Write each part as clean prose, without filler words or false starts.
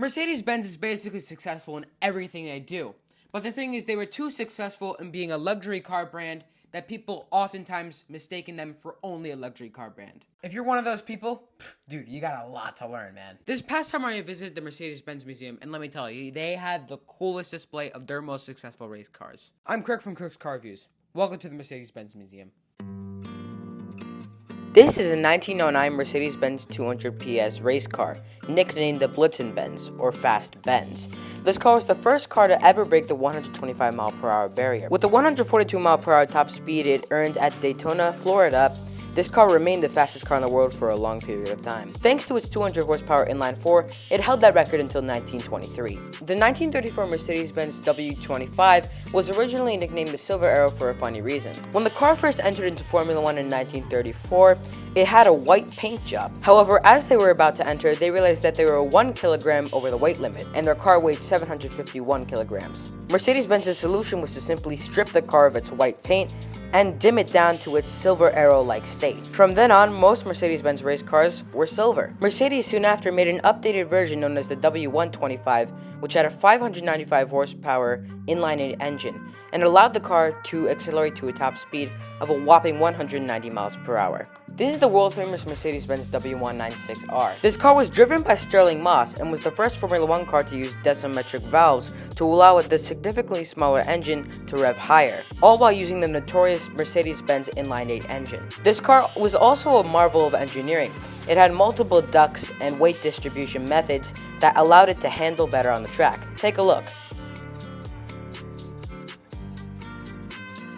Mercedes-Benz is basically successful in everything they do. But the thing is, they were too successful in being a luxury car brand that people oftentimes mistaken them for only a luxury car brand. If you're one of those people, dude, you got a lot to learn, man. This past summer, I visited the Mercedes-Benz Museum, and let me tell you, they had the coolest display of their most successful race cars. I'm Kirk from Kirk's Car Reviews. Welcome to the Mercedes-Benz Museum. This is a 1909 Mercedes-Benz 200 PS race car, nicknamed the Blitzen Benz, or Fast Benz. This car was the first car to ever break the 125 mph barrier. With the 142 mph top speed it earned at Daytona, Florida, this car remained the fastest car in the world for a long period of time. Thanks to its 200 horsepower inline 4, it held that record until 1923. The 1934 Mercedes-Benz W25 was originally nicknamed the Silver Arrow for a funny reason. When the car first entered into Formula 1 in 1934, it had a white paint job. However, as they were about to enter, they realized that they were 1 kilogram over the weight limit, and their car weighed 751 kilograms. Mercedes-Benz's solution was to simply strip the car of its white paint and dim it down to its Silver Arrow-like state. From then on, most Mercedes-Benz race cars were silver. Mercedes soon after made an updated version known as the W125, which had a 595 horsepower inline-8 engine, and allowed the car to accelerate to a top speed of a whopping 190 miles per hour. This is the world-famous Mercedes-Benz W196R. This car was driven by Stirling Moss and was the first Formula 1 car to use decimetric valves to allow the significantly smaller engine to rev higher, all while using the notorious Mercedes-Benz inline-8 engine. This car was also a marvel of engineering. It had multiple ducts and weight distribution methods that allowed it to handle better on the track. Take a look.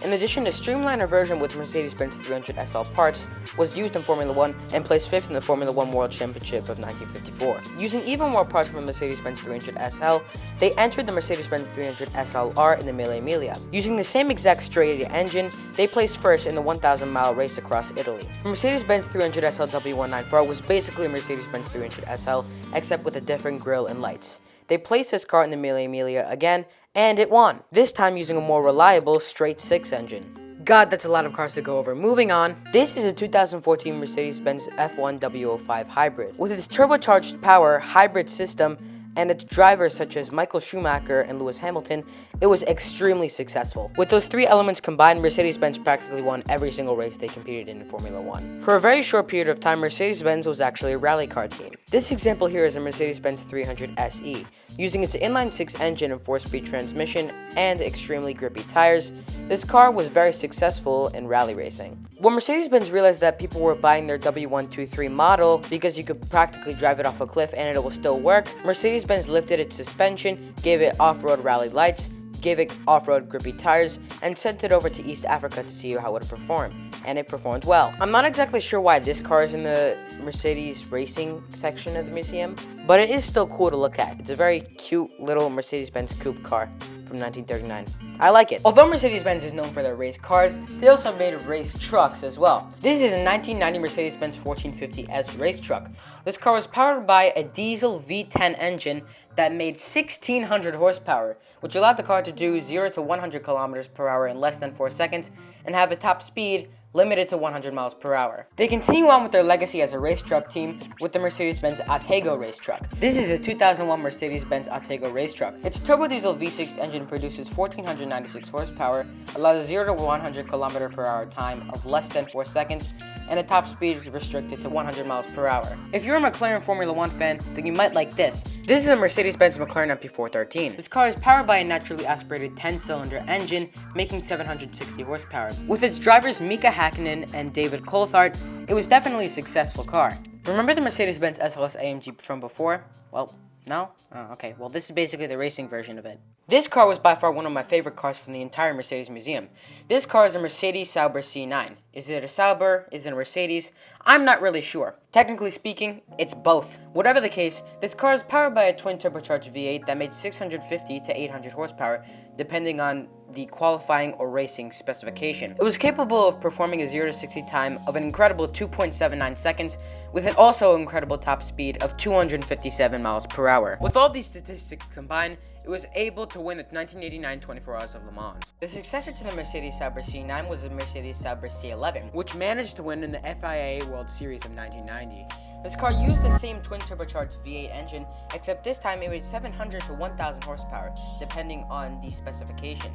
In addition, the streamliner version with Mercedes-Benz 300 SL parts was used in Formula 1 and placed 5th in the Formula 1 World Championship of 1954. Using even more parts from the Mercedes-Benz 300 SL, they entered the Mercedes-Benz 300 SLR in the Mille Miglia. Using the same exact straight 8 engine, they placed first in the 1,000-mile race across Italy. The Mercedes-Benz 300 SL W194 was basically a Mercedes-Benz 300 SL, except with a different grille and lights. They placed this car in the Mille Miglia again, and it won, this time using a more reliable straight 6 engine. God, that's a lot of cars to go over. Moving on, this is a 2014 Mercedes-Benz F1 W05 Hybrid. With its turbocharged power, hybrid system, and its drivers such as Michael Schumacher and Lewis Hamilton, it was extremely successful. With those three elements combined, Mercedes-Benz practically won every single race they competed in Formula 1. For a very short period of time, Mercedes-Benz was actually a rally car team. This example here is a Mercedes-Benz 300 SE. Using its inline 6 engine and 4-speed transmission and extremely grippy tires, this car was very successful in rally racing. When Mercedes-Benz realized that people were buying their W123 model because you could practically drive it off a cliff and it will still work, Mercedes-Benz lifted its suspension, gave it off-road rally lights, gave it off-road grippy tires, and sent it over to East Africa to see how it would perform. And it performed well. I'm not exactly sure why this car is in the Mercedes racing section of the museum, but it is still cool to look at. It's a very cute little Mercedes-Benz coupe car from 1939. I like it. Although Mercedes-Benz is known for their race cars, they also made race trucks as well. This is a 1990 Mercedes-Benz 1450S race truck. This car was powered by a diesel V10 engine that made 1,600 horsepower, which allowed the car to do 0 to 100 kilometers per hour in less than 4 seconds and have a top speed limited to 100 miles per hour. They continue on with their legacy as a race truck team with the Mercedes-Benz Atego race truck. This is a 2001 Mercedes-Benz Atego race truck. Its turbo diesel V6 engine produces 1,496 horsepower, allows 0 to 100 km per hour time of less than 4 seconds, and a top speed is restricted to 100 miles per hour. If you're a McLaren Formula 1 fan, then you might like this. This is a Mercedes-Benz McLaren MP413. This car is powered by a naturally aspirated 10-cylinder engine, making 760 horsepower. With its drivers Mika Hakkinen and David Coulthard, it was definitely a successful car. Remember the Mercedes-Benz SLS AMG from before? Well, no? Oh, okay, well this is basically the racing version of it. This car was by far one of my favorite cars from the entire Mercedes museum. This car is a Mercedes Sauber C9. Is it a Sauber? Is it a Mercedes? I'm not really sure. Technically speaking, it's both. Whatever the case, this car is powered by a twin turbocharged V8 that made 650 to 800 horsepower, depending on the qualifying or racing specification. It was capable of performing a 0 to 60 time of an incredible 2.79 seconds, with an also incredible top speed of 257 miles per hour. With all these statistics combined, it was able to win the 1989 24 Hours of Le Mans. The successor to the Mercedes Sauber C9 was the Mercedes Sauber C11, which managed to win in the FIA World Series of 1990. This car used the same twin-turbocharged V8 engine, except this time it was 700 to 1000 horsepower, depending on the specification.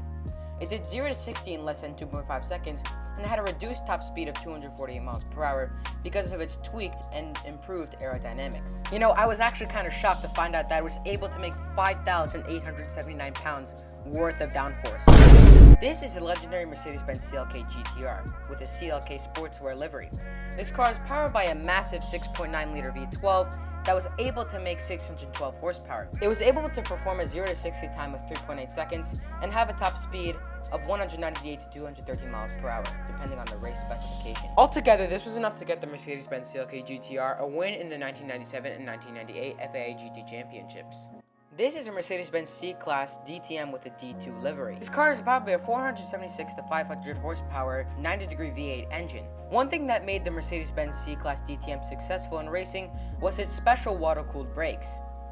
It did 0 to 60 in less than 2.5 seconds, and had a reduced top speed of 248 miles per hour because of its tweaked and improved aerodynamics. You know, I was actually kind of shocked to find out that it was able to make 5,879 pounds worth of downforce. This is a legendary Mercedes-Benz CLK GTR with a CLK sportswear livery. This car is powered by a massive 6.9-liter V12 that was able to make 612 horsepower. It was able to perform a 0 to 60 time of 3.8 seconds and have a top speed of 198 to 213 miles per hour, depending on the race specification. Altogether, this was enough to get the Mercedes-Benz CLK GTR a win in the 1997 and 1998 FIA GT Championships. This is a Mercedes-Benz C-Class DTM with a D2 livery. This car is powered by a 476 to 500 horsepower 90-degree V8 engine. One thing that made the Mercedes-Benz C-Class DTM successful in racing was its special water-cooled brakes.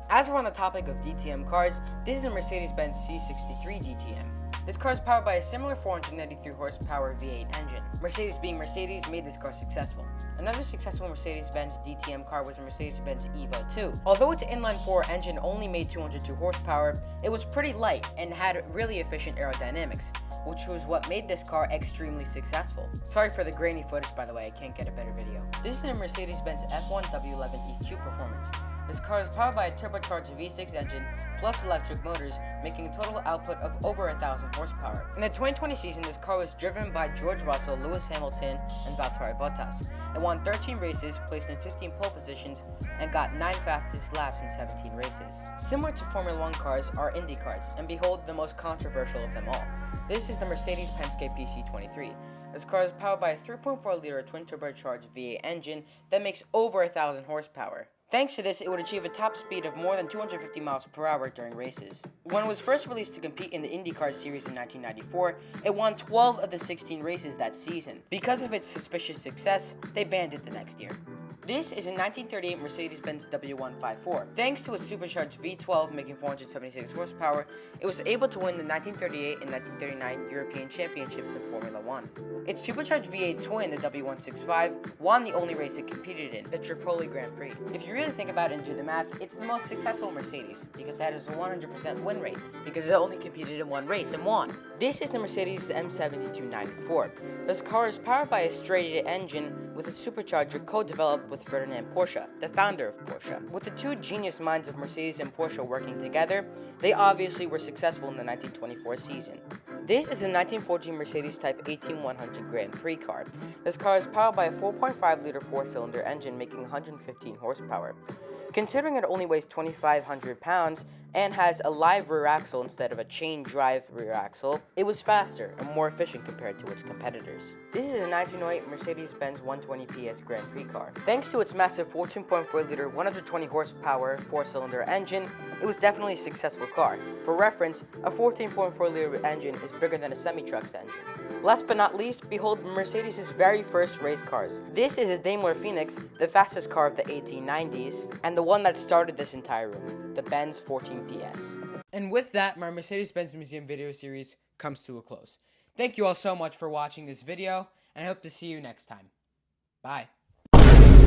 As we're on the topic of DTM cars, this is a Mercedes-Benz C63 DTM. This car is powered by a similar 493 horsepower V8 engine. Mercedes being Mercedes made this car successful. Another successful Mercedes-Benz DTM car was a Mercedes-Benz Evo 2. Although its inline-4 engine only made 202 horsepower, it was pretty light and had really efficient aerodynamics, which was what made this car extremely successful. Sorry for the grainy footage, by the way, I can't get a better video. This is a Mercedes-Benz F1 W11 EQ Performance. This car is powered by a turbocharged V6 engine plus electric motors, making a total output of over 1,000 horsepower. In the 2020 season, this car was driven by George Russell, Lewis Hamilton, and Valtteri Bottas. It won 13 races, placed in 15 pole positions, and got 9 fastest laps in 17 races. Similar to Formula 1 cars are Indy cars, and behold the most controversial of them all. This is the Mercedes Penske PC23. This car is powered by a 3.4-liter twin-turbocharged V8 engine that makes over 1,000 horsepower. Thanks to this, it would achieve a top speed of more than 250 miles per hour during races. When it was first released to compete in the IndyCar series in 1994, it won 12 of the 16 races that season. Because of its suspicious success, they banned it the next year. This is a 1938 Mercedes-Benz W154. Thanks to its supercharged V12 making 476 horsepower, it was able to win the 1938 and 1939 European Championships in Formula 1. Its supercharged V8 twin, the W165, won the only race it competed in, the Tripoli Grand Prix. If you really think about it and do the math, it's the most successful Mercedes, because it has a 100% win rate, because it only competed in one race and won. This is the Mercedes M7294. This car is powered by a straight-eight engine with a supercharger co-developed with Ferdinand Porsche, the founder of Porsche. With the two genius minds of Mercedes and Porsche working together, they obviously were successful in the 1924 season. This is a 1914 Mercedes Type 18100 Grand Prix car. This car is powered by a 4.5-liter four-cylinder engine making 115 horsepower. Considering it only weighs 2,500 pounds and has a live rear axle instead of a chain drive rear axle, it was faster and more efficient compared to its competitors. This is a 1908 Mercedes-Benz 120 PS Grand Prix car. Thanks to its massive 14.4-liter 120 horsepower four-cylinder engine, it was definitely a successful car. For reference, a 14.4-liter engine is bigger than a semi-truck's engine. Last but not least, behold Mercedes' very first race cars. This is a Daimler Phoenix, the fastest car of the 1890s, and the one that started this entire room, the Benz 14 PS. And with that, my Mercedes-Benz Museum video series comes to a close. Thank you all so much for watching this video, and I hope to see you next time. Bye.